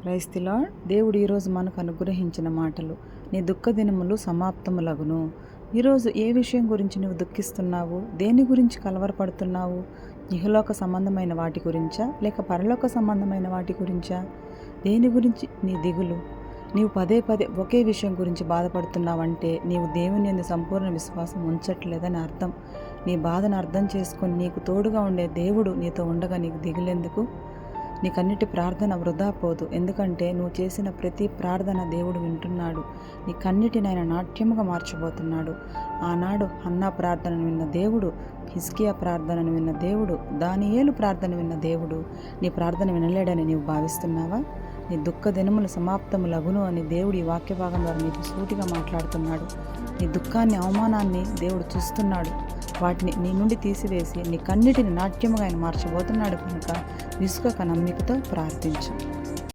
Praise the lord. దేవుడు ఈరోజు మనకు అనుగ్రహించిన మాటలు, నీ దుఃఖ దినములు సమాప్తములగును. ఈరోజు ఏ విషయం గురించి నువ్వు దుఃఖిస్తున్నావు? దేని గురించి కలవరపడుతున్నావు? ఇహలోక సంబంధమైన వాటి గురించా, లేక పరలోక సంబంధమైన వాటి గురించా? దేని గురించి నీ దిగులు? నీవు పదే పదే ఒకే విషయం గురించి బాధపడుతున్నావంటే నీవు దేవుని యందు సంపూర్ణ విశ్వాసం ఉంచట్లేదని అర్థం. నీ బాధను అర్థం చేసుకొని నీకు తోడుగా ఉండే దేవుడు నీతో ఉండగా నీకు దిగులెందుకు? నీకన్నిటి ప్రార్థన వృధా పోదు. ఎందుకంటే నువ్వు చేసిన ప్రతి ప్రార్థన దేవుడు వింటున్నాడు. నీకన్నిటిని ఆయన నాట్యముగా మార్చబోతున్నాడు. ఆనాడు హన్నా ప్రార్థనను విన్న దేవుడు, హిజ్కియా ప్రార్థనను విన్న దేవుడు, దానియేలు ప్రార్థన విన్న దేవుడు నీ ప్రార్థన వినలేడని నీవు భావిస్తున్నావా? నీ దుఃఖ దినములు సమాప్తములగును అని దేవుడు ఈ వాక్య భాగం ద్వారా నీకు సూటిగా మాట్లాడుతున్నాడు. నీ దుఃఖాన్ని, అవమానాన్ని దేవుడు చూస్తున్నాడు. వాటిని నీ నుండి తీసివేసి నీకన్నిటిని నాట్యముగా ఆయన మార్చబోతున్నాడు కనుక విసుగక నమ్మికతో ప్రార్థించు.